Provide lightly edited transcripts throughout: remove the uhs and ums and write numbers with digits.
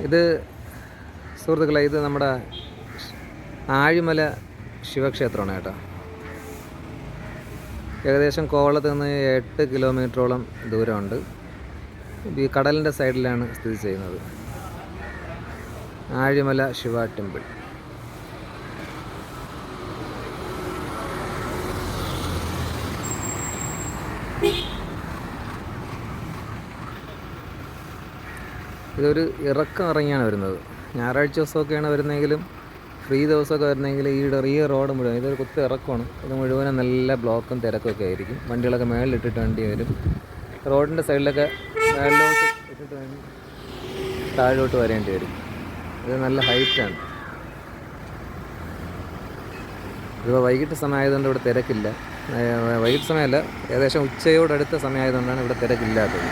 ഇത് സുഹൃത്തുക്കളെ, ഇത് നമ്മുടെ ആഴിമല ശിവക്ഷേത്രമാണ് കേട്ടോ. ഏകദേശം കോവളത്ത് നിന്ന് 8 കിലോമീറ്ററോളം ദൂരമുണ്ട്. ഈ കടലിൻ്റെ സൈഡിലാണ് സ്ഥിതി ചെയ്യുന്നത്. ആഴിമല ശിവ ടെമ്പിൾ. ഇതൊരു ഇറക്കം ഇറങ്ങിയാണ് വരുന്നത്. ഞായറാഴ്ച ദിവസമൊക്കെയാണ് വരുന്നതെങ്കിലും ഫ്രീ ദിവസമൊക്കെ വരുന്നെങ്കിൽ ഈ റോഡ് മുഴുവൻ ഇതൊരു കുത്തി ഇറക്കമാണ്. ഇത് മുഴുവനും നല്ല ബ്ലോക്കും തിരക്കൊക്കെ ആയിരിക്കും. വണ്ടികളൊക്കെ മേളിലിട്ടിട്ട് വണ്ടി വരും. റോഡിൻ്റെ സൈഡിലൊക്കെ മേളിലോട്ട് ഇട്ടിട്ട് വേണം താഴോട്ട് വരേണ്ടി വരും. ഇത് നല്ല ഹൈറ്റാണ്. ഇതിപ്പോൾ വൈകിട്ട് സമയമായതുകൊണ്ട് ഇവിടെ തിരക്കില്ല. വൈകിട്ട് സമയമല്ല, ഏകദേശം ഉച്ചയോടടുത്ത സമയമായതുകൊണ്ടാണ് ഇവിടെ തിരക്കില്ലാത്തത്.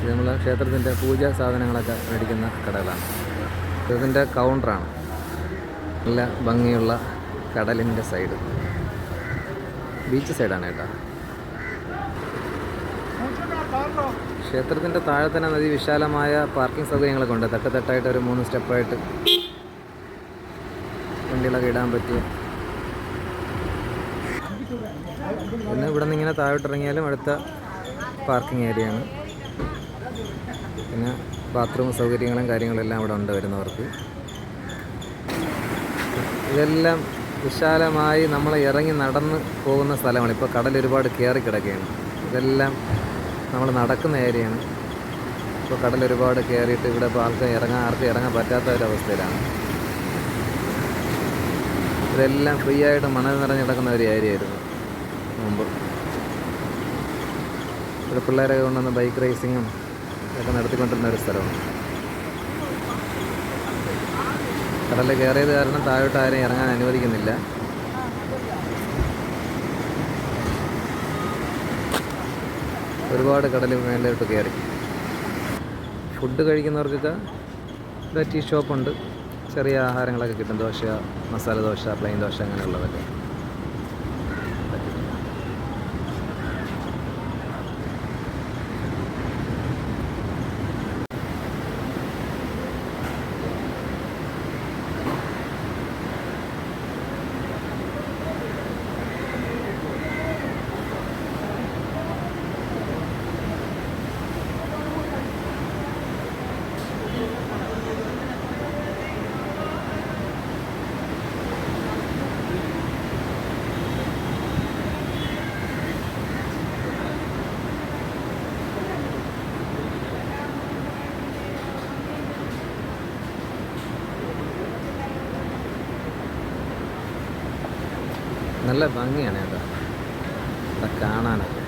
ഇത് നമ്മൾ ക്ഷേത്രത്തിൻ്റെ പൂജാ സാധനങ്ങളൊക്കെ മേടിക്കുന്ന കടകളാണ്. ഇതിൻ്റെ കൗണ്ടറാണ്. നല്ല ഭംഗിയുള്ള കടലിൻ്റെ സൈഡ്, ബീച്ച് സൈഡാണ് കേട്ടോ. ക്ഷേത്രത്തിൻ്റെ താഴെ തന്നെ നദി വിശാലമായ പാർക്കിംഗ് സൗകര്യങ്ങളൊക്കെ ഉണ്ട്. തട്ടായിട്ട് ഒരു 3 സ്റ്റെപ്പായിട്ട് വണ്ടികളൊക്കെ ഇടാൻ പറ്റും. പിന്നെ ഇവിടെ നിന്ന് ഇങ്ങനെ താഴോട്ടിറങ്ങിയാലും അടുത്ത പാർക്കിംഗ് ഏരിയയാണ്. പിന്നെ ബാത്റൂം സൗകര്യങ്ങളും കാര്യങ്ങളെല്ലാം ഇവിടെ ഉണ്ട് വരുന്നവർക്ക്. ഇതെല്ലാം വിശാലമായി നമ്മൾ ഇറങ്ങി നടന്ന് പോകുന്ന സ്ഥലമാണ്. ഇപ്പോൾ കടൽ ഒരുപാട് കയറി കിടക്കുകയാണ്. ഇതെല്ലാം നമ്മൾ നടക്കുന്ന ഏരിയയാണ്. ഇപ്പോൾ കടൽ ഒരുപാട് കയറിയിട്ട് ഇവിടെ ഇപ്പോൾ ആർക്കും ഇറങ്ങാൻ പറ്റാത്ത ഒരവസ്ഥയിലാണ്. ഇതെല്ലാം ഫ്രീ ആയിട്ട് മണൽ നിറഞ്ഞ് കിടക്കുന്ന ഒരു ഏരിയ ആയിരുന്നു മുമ്പ്. ഇവിടെ പിള്ളേരൊക്കെ കൊണ്ടുവന്ന് ബൈക്ക് റേസിങ്ങും ഒക്കെ നടത്തിക്കൊണ്ടിരുന്ന ഒരു സ്ഥലമാണ്. കടലിൽ കയറിയത് കാരണം താഴോട്ട് ആരും ഇറങ്ങാൻ അനുവദിക്കുന്നില്ല. ഒരുപാട് കടലിൽ മേലോട്ട് കയറി. ഫുഡ് കഴിക്കുന്നവർക്കൊക്കെ ഇവിടെ ടീ ഷോപ്പുണ്ട്. ചെറിയ ആഹാരങ്ങളൊക്കെ കിട്ടും. ദോശ, മസാല ദോശ, പ്ലെയിൻ ദോശ, അങ്ങനെയുള്ളതൊക്കെ. നല്ല ഭംഗിയാണ് കേട്ടോ ഇവിടെ കാണാനൊക്കെ.